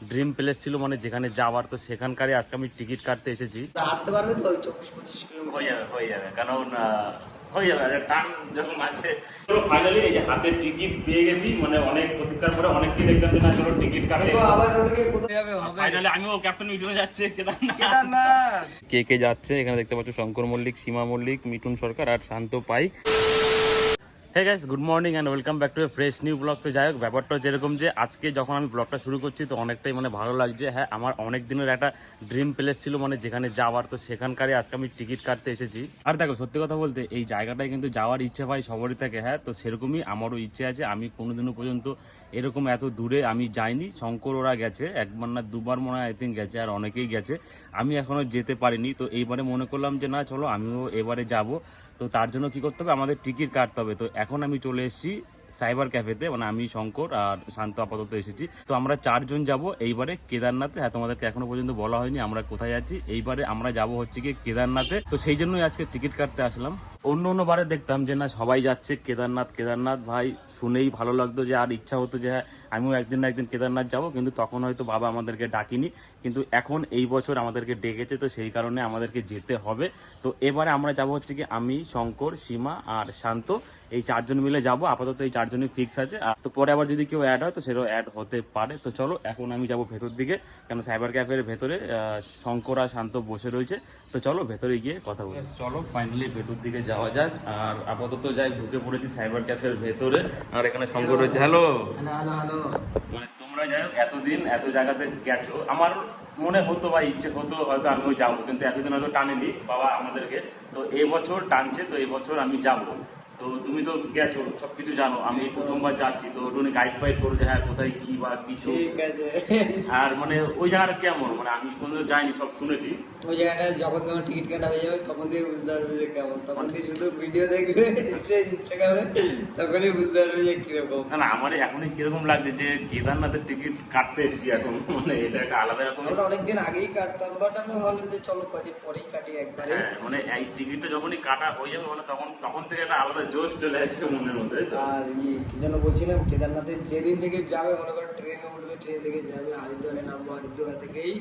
Dream place ছিল মানে যেখানে যাওয়ার, তো সেখানকারই আজকে আমি টিকিট কাটতে এসেছি। হাঁটতে পারবে তো 24-25 কিলোমিটার হয়ে যাবে কারণ হয়ে যাবে টান যখন আছে। তো ফাইনালি এই যে হাতে টিকিট পেয়ে গেছি, মানে অনেক প্রতীক্ষার পরে অনেককে দেখলাম যে না চলো টিকিট কাটতে। ফাইনালি আমিও ক্যাপ্টেন মিঠুন যাচ্ছে কেদারনাথ। কে কে যাচ্ছে এখানে দেখতে পাচ্ছ, শঙ্কর মল্লিক, সীমা মল্লিক, মিঠুন সরকার আর Shanta Pai. Hey guys, good morning and welcome back to a fresh new blog. তো যাই হোক, ব্যাপারটা যেরকম যে আজকে যখন আমি ব্লগটা শুরু করছি তো অনেকটাই মানে ভালো লাগছে। হ্যাঁ, আমার অনেক দিনের একটা ড্রিম প্লেস ছিল মানে যেখানে যাওয়ার, তো সেখানকারই আজকে আমি টিকিট কাটতে এসেছি। আর দেখো সত্যি কথা বলতে এই জায়গাটায় কিন্তু যাওয়ার ইচ্ছে ভাই সবারই থাকে। হ্যাঁ, তো সেরকমই আমারও ইচ্ছে আছে। আমি কোনোদিনও পর্যন্ত এরকম এত দূরে আমি যাইনি। শঙ্কর ওরা গেছে একবার না দুবার মনে হয় আই থিঙ্ক গেছে, আর অনেকেই গেছে, আমি এখনও যেতে পারিনি। তো এইবারে মনে করলাম যে না চলো আমিও এবারে যাব। তো তার জন্য কি করতে হবে, আমাদের টিকিট কাটতে হবে। তো এখন আমি চলে এসেছি সাইবার ক্যাফেতে, মানে আমি শঙ্কর আর শান্ত আপাতত এসেছি। তো আমরা 4 জন যাব এইবারে কেদারনাথে। হ্যাঁ, তোমাদেরকে এখনো পর্যন্ত বলা হয়নি আমরা কোথায় যাচ্ছি। এইবারে আমরা যাব হচ্ছে কি কেদারনাথে। তো সেই জন্যই আজকে টিকিট কাটতে আসলাম। অন্য বারে দেখতাম যে না সবাই যাচ্ছে কেদারনাথ ভাই শুনেই ভালো লাগতো, যে আর ইচ্ছা হতো যে হ্যাঁ আমিও একদিন না একদিন কেদারনাথ যাব, কিন্তু তখন হয়তো বাবা আমাদেরকে ডাকিনি। কিন্তু এখন এই বছর আমাদেরকে ডেকেছে, তো সেই কারণে আমাদেরকে যেতে হবে। তো এবারে আমরা যাব হচ্ছে কি আমি, শঙ্কর, সীমা আর শান্ত, এই 4 জন মিলে যাব। আপাতত এই 4 জনই ফিক্স আছে। তো পরে আবার যদি কেউ অ্যাড হয় তো সেটাও অ্যাড হতে পারে। তো চলো এখন আমি যাব ভেতর দিকে, কেন সাইবার ক্যাফের ভেতরে শঙ্কর আর শান্ত বসে রয়েছে। তো চলো ভেতরে গিয়ে কথা বলি। চলো ফাইনালি ভেতর দিকে যাওয়া যাক। আর আপাতত যাই, ঢুকে পড়েছি সাইবার ক্যাফের ভেতরে। আর এখানে শঙ্কর রয়েছে। হ্যালো। মানে তোমরা যাই হোক এতদিন এত জায়গাতে গেছো, আমার মনে হতো বা ইচ্ছে হতো হয়তো আমিও যাবো, কিন্তু এতদিন হয়তো টানেনি বাবা আমাদেরকে। তো এবছর টানছে, তো এবছর আমি যাবো। তো তুমি তো গেছো, সবকিছু জানো, আমি প্রথমবার যাচ্ছি। তো একটু গাইড ফাইড করো যে হ্যাঁ কোথায় কি বা কিছু। আর মানে ওই জায়গাটা কেমন, মানে আমি কোনোদিন যাইনি, সব শুনেছি। ওই জায়গাটা যখন তোমার টিকিট কাটা হয়ে যাবে তখন থেকে বুঝতে পারবে যে কেমন। তখন থেকে শুধু ভিডিও দেখবে ইনস্টাগ্রামে, তখনই বুঝতে পারবে যে কিরকম। না আমার এখনই কিরকম লাগছে যে কেদারনাথের টিকিট কাটতে এসেছি এখন, মানে এটা একটা আলাদা রকম। আমরা অনেকদিন আগেই কাটতাম, বাট আমি ভাবলাম যে চলো কদিন পরেই কাটি একবারে। হ্যাঁ, মানে এই টিকিটটা যখনই কাটা হয়ে যাবে মানে তখন থেকে একটা আলাদা জোশ চলে আসবে মনের মধ্যে। আর কি যেন বলছিলাম, কেদারনাথে যেদিন থেকে যাবে মনে করো ট্রেনে উঠবে, ট্রেন থেকে যাবে হরিদ্বারে নামবো, হরিদ্বার থেকেই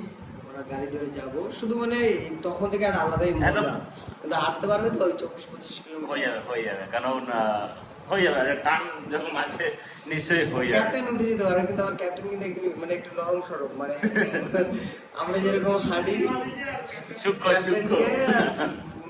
ওরা গাড়ি ধরে যাবো। শুধু মানে তখন থেকে একটা আলাদাই মজা। কিন্তু হাঁটতে পারবে তো 24-25 কিলোমিটার হয়ে যাবে কারণ হয়ে যাবে টান যখন আছে নিশ্চয়ই হয়ে যাবে। ক্যাপ্টেন উঠে যেতে পারে, কিন্তু আমার ক্যাপ্টেন কিন্তু একটু মানে একটু নরম সরব, মানে আমরা যেরকম হাঁটি সূক্ষ্ম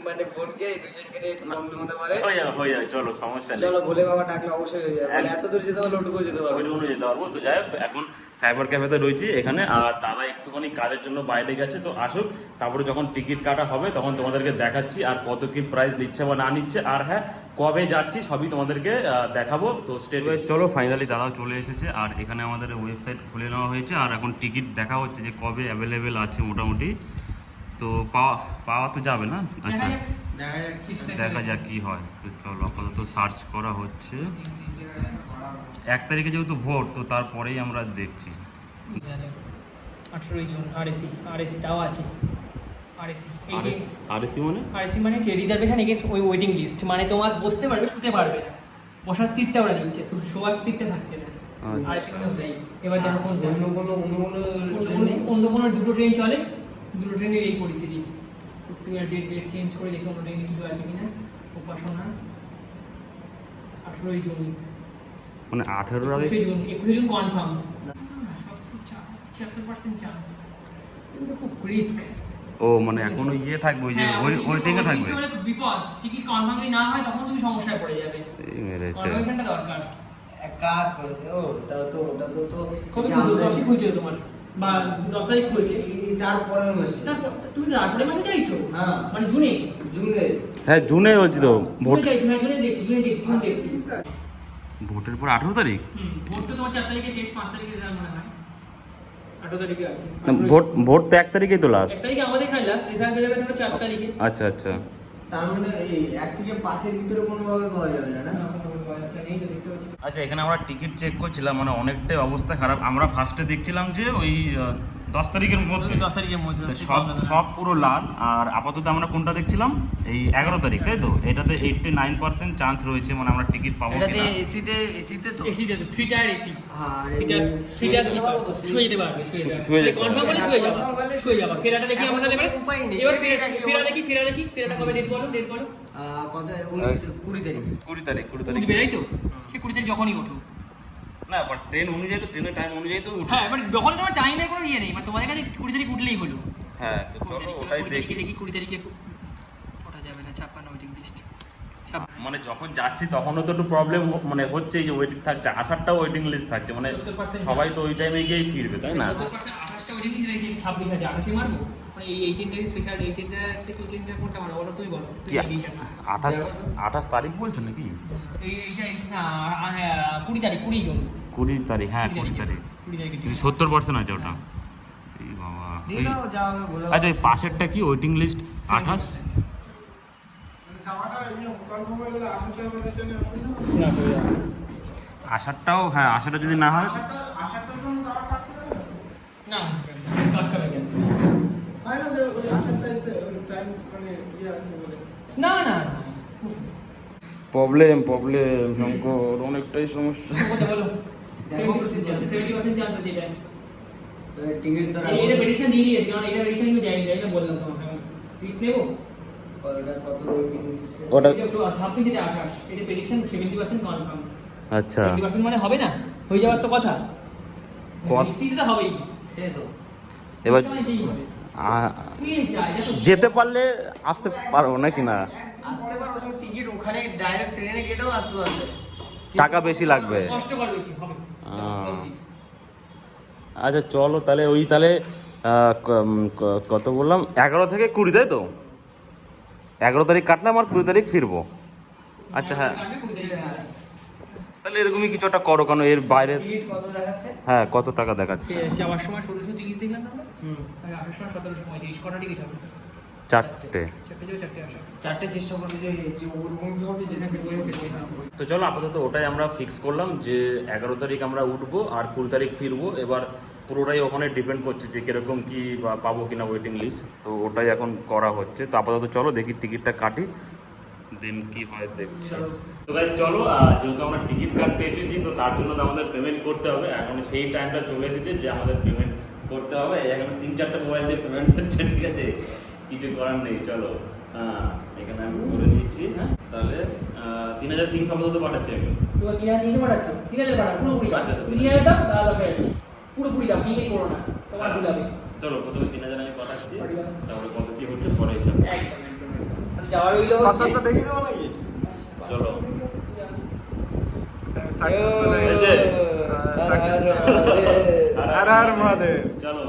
মানে বোনকে এই দুজনকে নিয়ে একটু প্রবলেম হতে পারে। হয়ে যাবে চলো সমস্যা নেই। চলো বলে বাবা ডাকলে অবশ্যই হয়ে যাবে, মানে এত দূর যেতে পারলে ওটুকু যেতে পারবো, ওইটুকু যেতে পারবো। তো যাই হোক, এখন সাইবার ক্যাফেতে রয়েছি এখানে, আর দাদা একটুখানি কাজের জন্য বাইরে গেছে, তো আসুক, তারপরে যখন টিকিট কাটা হবে তখন তোমাদেরকে দেখাচ্ছি আর কত কি প্রাইস নিচ্ছে বা না নিচ্ছে, আর হ্যাঁ কবে যাচ্ছি সবই তোমাদেরকে দেখাবো। তো স্টেট চলো ফাইনালি দাদা চলে এসেছে, আর এখানে আমাদের ওয়েবসাইট খুলে নেওয়া হয়েছে, আর এখন টিকিট দেখা হচ্ছে যে কবে অ্যাভেলেবেল আছে মোটামুটি। তো পাওয়া তো যাবে না, আচ্ছা দেখা যাক কি হয়। তো চলো আপাতত সার্চ করা হচ্ছে। 1 তারিখে যেহেতু ভোট, তো তারপরেই আমরা দেখছি। 18 জুন আরএসি তাও আছে। আরএসি মানে যে রিজার্ভেশন এগেইনস্ট ওই ওয়েটিং লিস্ট, মানে তোমার বসতে পারবে শুতে পারবে না, বসার সিটটা ওরা দিচ্ছে, শোয়ার সিটটা থাকছে না। আরএসি মানে ওটাই। এবার দেখো অন্য কোনো দুটো ট্রেন চলে, দুটো ট্রেনের এই পরিস্থিতি। ডেট চেঞ্জ করে দেখি অন্য ট্রেনে কিছু আছে কিনা। উপাসনা 18 জুন, মানে 18 আগে 21 জুন কনফার্ম। 76% চান্স, কিন্তু খুব রিস্ক। ও মানে এখনো ইয়ে থাকবে, ওই যে ওয়েটিংয়ে থাকবে। বিপদ, টিকিট কনফার্ম না হয় তখন তুমি সমস্যায় পড়ে যাবে। কনফার্মেশনটা দরকার। এক কাজ করো তো ওটা তো কবে খুলছে তোমার, বা 10 তারিখ খুলছে, তারপরের মাসে। তুমি তারপরে মাসে চাইছো? হ্যাঁ মানে জুনে। হ্যাঁ জুনে বলছি তো, ভোট চাইছো? হ্যাঁ জুনে দেখছি। ভোটের পর 18 তারিখ। ভোট তো তোমার 4 তারিখে শেষ, 5 তারিখে রেজাল্ট মনে হয়, 18 তারিখে আছে। ভোট তো 1 তারিখেই তো লাস্ট। 1 তারিখে আমাদের এখানে লাস্ট, রেজাল্ট বেরোবে ধরো 4 তারিখে। আচ্ছা তার মানে এই 1 থেকে 5 এর ভিতরে কোনোভাবে পাওয়া যাবে না। আচ্ছা, এখানে আমরা টিকিট চেক করছিলাম, মানে অনেকটাই অবস্থা খারাপ। আমরা ফার্স্টে দেখছিলাম যে ওই 10 তারিখের মধ্যে 10 তারিখের মধ্যে সব সব পুরো লাল। আর আপাতত আমরা কোনটা দেখছিলাম, এই 11 তারিখ, তাই তো? এটাতে 89% চান্স রয়েছে, মানে আমরা টিকিট পাবো এটাতে কিনা। এসিতে তো এসি দেবে 3 টায়ার এসি আর থ্রি টায়ার স্লিপার শুয়ে যেতে পারবে শুয়ে যেতে কনফার্ম হলে শুয়ে যাবা ফেরাটা দেখি আমরা তাহলে এবারে উপায় নেই। এবার ফেরা দেখি ফেরাটা কবে ডেট বলো কত 19 20 তারিখ 20 তারিখ উঠবে তাই তো সে 20 তারিখ যখনই ওঠো না, বাট ট্রেন অনুযায়ী তো, ট্রেনের টাইম অনুযায়ী তো উঠবে। হ্যাঁ এবার যখন তোমার টাইমের কোনো ইয়ে নেই মানে তোমাদের কাছে 20 তারিখ উঠলেই হলো হ্যাঁ, তো চলো ওটাই দেখি। 20 তারিখে ওঠা যাবে না 56 ওয়েটিং লিস্ট মানে যখন যাচ্ছি তখনও তো একটু প্রবলেম মানে হচ্ছে, যে ওয়েটিং থাকছে, আসারটাও ওয়েটিং লিস্ট থাকছে, মানে 70% সবাই তো ওই টাইমে গিয়েই ফিরবে, তাই না? 28টা ওয়েটিং লিস্ট রয়েছে 26 আছে 28 মারবো মানে এই 18টা স্পেশাল 18টা থেকে 18টা কোনটা মারবো বলো তুই বলো কি 28 তারিখ বলছো নাকি? এইটা না হ্যাঁ 20 তারিখ 20 জন 20 তারিখ, হ্যাঁ 20 তারিখ। 20 তারিখে 70% আছে ওটা। এই বাবা। দিলাও যাও বলে আচ্ছা, এই পাশেরটা কি ওয়েটিং লিস্ট 28? আসারটাও, হ্যাঁ আসারটা যদি না হয়, না কাজ করে কেন না না প্রবলেম শঙ্কর, অনেকটাই সমস্যা। কথা বলো 70% চান্স আছে এটা টিকিট তো এটা প্রেডিকশন দিয়ে দিয়েছি কারণ এটা প্রেডিকশন কিন্তু যাই যাই না বললাম তোমাকে রিস্ক নেবো কত ওয়েটিং লিস্ট ওটা এটা তো 26 থেকে 28 এটা প্রেডিকশন 70% কনফার্ম আচ্ছা, 70% মানে হবে না হয়ে যাওয়ার তো কথা রিস্ক তো হবেই সে তো এবার সময়টাই হবে কি চাই এটা তো যেতে পারলে আসতে পারবো নাকি না? আসতে পারো তুমি টিকিট ওখানে ডাইরেক্ট ট্রেনে কেটেও আসতে পারবে টাকা বেশি লাগবে। কষ্টকর বেশি হবে আচ্ছা চলো তাহলে, ওই তাহলে কত বললাম, 11 থেকে 20, তাই তো? 11 তারিখ কাটলাম আর 20 তারিখ ফিরবো। আচ্ছা হ্যাঁ, তাহলে এরকমই কিছু একটা করো, কারণ এর বাইরে টিকিট কত দেখাচ্ছে হ্যাঁ কত টাকা দেখাচ্ছে? যাওয়ার সময় 1630 দেখলাম আমরা আর আসার সময় 1735 কটা টিকিট হবে 4টে। 4টে যাবে 4টে আসা চারটে চেষ্টা করবে যে যে ওরকম হবে যেটা ফেলবে তো চলো আপাতত ওটাই আমরা ফিক্স করলাম, যে 11 তারিখ আমরা উঠবো আর 20 তারিখ ফিরবো। এবার পুরোটাই ওখানে ডিপেন্ড করছে যে কিরকম কি পাবো কিনা ওয়েটিং লিস্ট, তো ওটাই এখন করা হচ্ছে। তো আপাতত চলো দেখি টিকিটটা কাটি, দেন কি হয় দেখছি। তো গাইস চলো, যেহেতু আমরা টিকিট কাটতে এসেছি তো তার জন্য তো আমাদের পেমেন্ট করতে হবে। এখন সেই টাইমটা চলে এসেছে যে আমাদের পেমেন্ট করতে হবে। এখন 3-4টা মোবাইল দিয়ে পেমেন্ট হচ্ছে, ঠিক আছে, কিছু করার নেই। চলো এখানে আমি করে নিচ্ছি। হ্যাঁ তাহলে 3300 আপাতত পাঠাচ্ছি আমি। তো 3000 পাঠাচ্ছ 3000 পাঠা পুরোপুরি আচ্ছা, 3000 দাও দাদা ফেরত পুরোপুরি দাও কি করো না তোমার ভুল হবে চলো প্রথমে 3000 আমি পাঠাচ্ছি, তারপরে কত কি হচ্ছে পরে হিসাব। একদম যাওয়ার হইলো হচ্ছে দেখি দেবো নাকি চলো আর মহাদেব চলো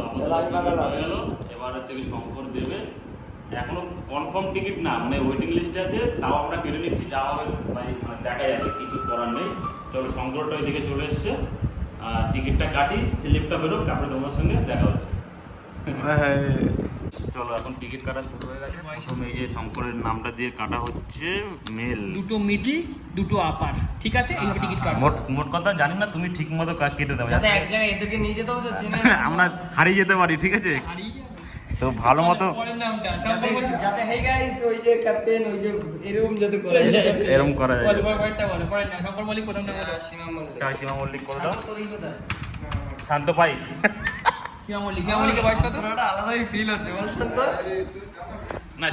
হয়ে গেল। এবার হচ্ছে কি শঙ্কর দেবে, এখনো কনফার্ম টিকিট না, মানে ওয়েটিং লিস্টে আছে, তাও আমরা কেটে নিচ্ছি, যা হবে ভাই মানে দেখা যাবে, কিছু করার নেই। চলো শঙ্করটা ওইদিকে চলে এসছে, টিকিটটা কাটি, স্লিপটা বেরোক, তারপরে তোমার সঙ্গে দেখা হচ্ছে। চলো এখন টিকিট কাটা শুরু হয়ে গেছে। প্রথমে এই যে শঙ্করের নামটা দিয়ে কাটা হচ্ছে মেল, দুটো মিডল দুটো আপার ঠিক আছে এইভাবে টিকিট কাটো মোট কথা জানি না, তুমি ঠিক মতো কেটে দেবে যাতে এক জায়গায় এদেরকে নিয়ে যেতে হবে তো চেনে আমরা হারিয়ে যেতে পারি, ঠিক আছে? হারিয়ে যাবে। তো ভালো মতো পরের নামটা যাতে হে গাইস ওই যে ক্যাপ্টেন ওই যে এরকম যাতে করে যায় এরকম করা যায়। বলো পরেরটা বলো পরের নাম শঙ্কর মল্লিক প্রথমটা বলো সীমা মল্লিক চাই সীমা মল্লিক করে দাও। তোরই কোথায় শান্ত পাই। সীমা মল্লিকের বয়স কত পুরোটা আলাদাই ফিল হচ্ছে বলছেন তো না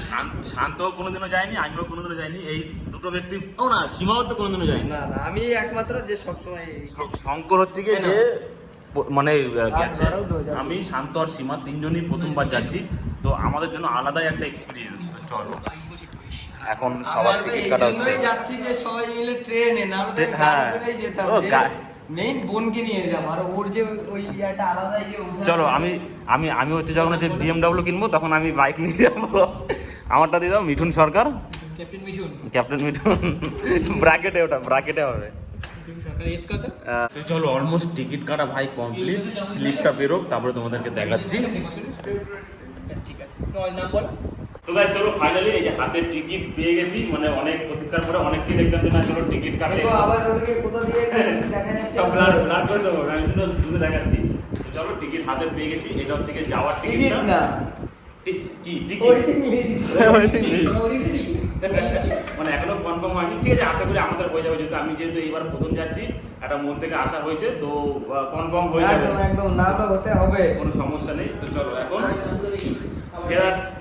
শান্ত কোনোদিনও যায়নি, আমিও কোনোদিনও যাইনি, এই দুটো ব্যক্তি ও না, সীমাও তো কোনোদিনও যায়নি। না না আমি একমাত্র যে সবসময় শঙ্কর হচ্ছে কি যে মানে গেছে, আমি শান্ত আর সীমা তিনজনই প্রথমবার যাচ্ছি, তো আমাদের জন্য আলাদাই একটা এক্সপিরিয়েন্স। তো চলো এখন সবার আমরা তো টিকিট এই কাটা হচ্ছে। জন্যই যাচ্ছি যে সবাই মিলে ট্রেনে না হলে হ্যাঁ। গাড়ি করেই যেতাম ও, যে মেইন বোনকে নিয়ে যাবো আর ওর যে ওই একটা আলাদাই যে চলো আমি হচ্ছে যখন হচ্ছে BMW কিনবো তখন আমি বাইক নিয়ে যাবো। আমারটা দিয়ে দাও, মিঠুন সরকার, ক্যাপ্টেন মিঠুন, ব্র্যাকেটে হবে। সরকার এজ কত তো চলো অলমোস্ট টিকিট কাটা ভাই কমপ্লিট, স্লিপটা বেরোক তারপরে তোমাদেরকে দেখাচ্ছি। ঠিক আছে তোমার নাম বলো তো গাইস চলো ফাইনালি এই যে হাতের টিকিট পেয়ে গেছি, মানে অনেক প্রতীক্ষার পরে অনেককে দেখলাম যে না চলো টিকিট কাটে, দেখো আবার ওদিকে কোথা দিয়ে দেখা যাচ্ছে সব ব্লার করে দেবো, আমি জন্য দূরে দেখাচ্ছি। তো চলো টিকিট হাতে পেয়ে গেছি, এটা হচ্ছে কি যাওয়ার টিকিট টিকিট না, কি টিকিট ওয়েটিং লিস্ট। মানে এখনো কনফার্ম হয়নি, ঠিক আছে আশা করি আমাদের হয়ে যাবে, যেহেতু আমি যেহেতু এইবার প্রথম যাচ্ছি একটা মন থেকে আশা হয়েছে, তো কনফার্ম হয়ে যাবে, একদম একদম, না তো হতে হবে। কোনো সমস্যা নেই। তো চলো এখন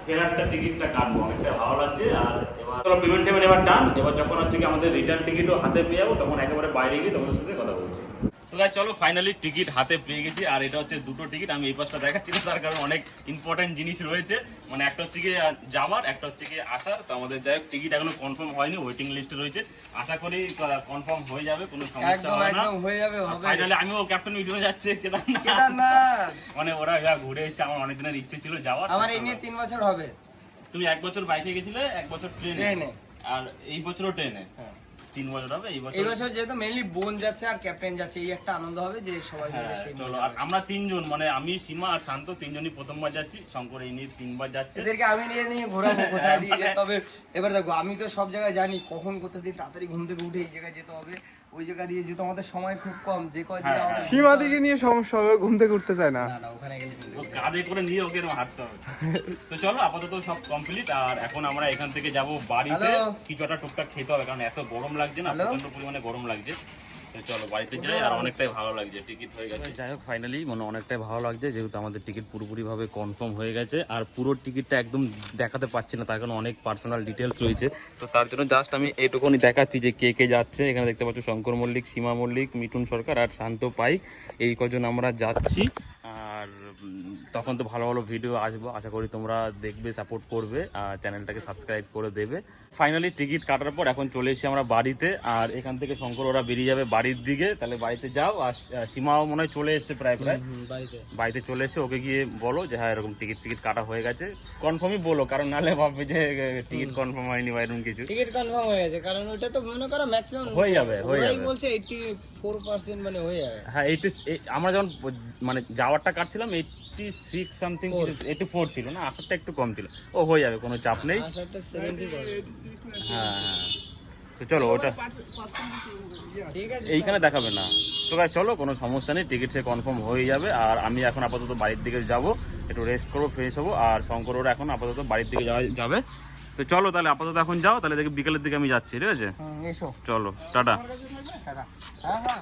ফেরারটা টিকিটটা কাটবো, অনেকটা ভালো লাগছে। আর এবার চলো পেমেন্ট এবার ডান। এবার যখন হচ্ছে কি আমাদের রিটার্ন টিকিটও হাতে পেয়ে যাবো, তখন একেবারে বাইরে গিয়ে তোমাদের সাথে কথা বলছি। তো গাইস চলো ফাইনালি টিকিট হাতে পেয়ে গেছি, আর এটা হচ্ছে দুটো টিকিট। আমি এই পাশটা দেখাচ্ছি না, তার কারণ অনেক ইম্পর্টেন্ট জিনিস রয়েছে, মানে একটা হচ্ছে কি যাওয়ার, একটা হচ্ছে কি আসার। তো আমাদের যাই হোক টিকিট এখনো কনফার্ম হয়নি, ওয়েটিং লিস্টে রয়েছে, আশা করি কনফার্ম হয়ে যাবে, কোনো সমস্যা একদম হবে না। একদম হয়ে যাবে, হবে। ফাইনালি আমিও ক্যাপ্টেন ভিডিও যাচ্ছে কেদারনাথ, কেদারনাথ মানে ওরা ঘুরে এসে আমার অনেক দিনের ইচ্ছে ছিল যাওয়ার। আমার এই নিয়ে 3 বছর হবে। তুমি 1 বছর বাইকে গেছিলে, 1 বছর ট্রেনে, আর এই বছরও ট্রেনে। 3 বছর হবে এই এই বছর যেহেতু মেইনলি বোন যাচ্ছে আর ক্যাপ্টেন যাচ্ছে, এই একটা আনন্দ হবে যে সবাই মিলে হ্যাঁ, সেই চলো। মজা আর হবে। আমরা 3 জন, মানে আমি, সীমা আর শান্ত, 3 জনই প্রথমবার যাচ্ছি, শঙ্কর এই নিয়ে 3বার যাচ্ছে। এদেরকে আমি নিয়ে ঘোরাবো কোথায় দিয়ে যেতে হবে। এবার দেখো আমি তো সব জায়গায় জানি কখন কোথা দিয়ে তাড়াতাড়ি ঘুম থেকে উঠে এই জায়গায় যেতে হবে, ওই জায়গা দিয়ে যেহেতু আমাদের সময় খুব কম, যে কয়দিন হ্যাঁ, আমাদের সীমাদিকে নিয়ে সমস্যা হবে, ঘুম থেকে উঠতে চায় না। না না ওখানে গেলে ও কাঁধে করে নিয়ে ওকে এরকম হাঁটতে হবে। তো চলো আপাতত সব কমপ্লিট, আর এখন আমরা এখান থেকে যাব বাড়িতে। হ্যালো। কিছু একটা টুকটাক খেতে হবে, কারণ এত গরম লাগছে না, হ্যালো। প্রচন্ড পরিমাণে গরম লাগছে। তো চলো বাড়িতে যাই, আর অনেকটাই ভালো লাগছে, টিকিট হয়ে গেছে। যাই হোক ফাইনালি মানে অনেকটাই ভালো লাগছে, যেহেতু আমাদের টিকিট পুরোপুরিভাবে কনফার্ম হয়ে গেছে। আর পুরো টিকিটটা একদম দেখাতে পাচ্ছি না, তার কারণ অনেক পার্সোনাল ডিটেলস রয়েছে। তো তার জন্য জাস্ট আমি এইটুকুনি দেখাচ্ছি যে কে কে যাচ্ছে। এখানে দেখতে পাচ্ছ শঙ্কর মল্লিক, সীমা মল্লিক, মিঠুন সরকার আর শান্ত পাইক, এই কজন আমরা যাচ্ছি। আর তখন তো ভালো ভালো ভিডিও আসবো, আশা করি তোমরা দেখবে, সাপোর্ট করবে, আর চ্যানেলটাকে সাবস্ক্রাইব করে দেবে। ফাইনালি টিকিট কাটার পর এখন চলে এসেছি আমরা বাড়িতে, আর এখান থেকে শঙ্কর ওরা বেরিয়ে যাবে বাড়ির দিকে। তাহলে বাড়িতে যাও, আর সীমাও মনে হয় চলে এসছে প্রায় বাড়িতে চলে এসে ওকে গিয়ে বলো যে হ্যাঁ এরকম টিকিট কাটা হয়ে গেছে, কনফার্মই বলো, কারণ নাহলে ভাববে যে টিকিট কনফার্ম হয়নি বা এরকম কিছু। টিকিট কনফার্ম হয়ে গেছে, কারণ ওটা তো মনে করো ম্যাক্সিমাম হয়ে যাবে বলছে 84% মানে হয়ে যাবে। হ্যাঁ আমরা যখন মানে যাওয়ারটা কাটছিলাম 86 সামথিং, 84 ছিল না, আসারটা একটু কম ছিল, ও হয়ে যাবে, কোনো চাপ নেই। আসারটা 70 করে। হ্যাঁ তো চলো ওটা ঠিক আছে এইখানে দেখাবে না। তো গাইস চলো, কোনো সমস্যা নেই, টিকিট সে কনফার্ম হয়ে যাবে। আর আমি এখন আপাতত বাড়ির দিকে যাব, একটু রেস্ট করবো, ফ্রেশ হবো। আর শঙ্কর ওরা এখন আপাতত বাড়ির দিকে যাবে। তো চলো তাহলে আপাতত এখন যাও, তাহলে দেখি বিকেলের দিকে আমি যাচ্ছি, ঠিক আছে? এসো চলো টাটা। হ্যাঁ হ্যাঁ।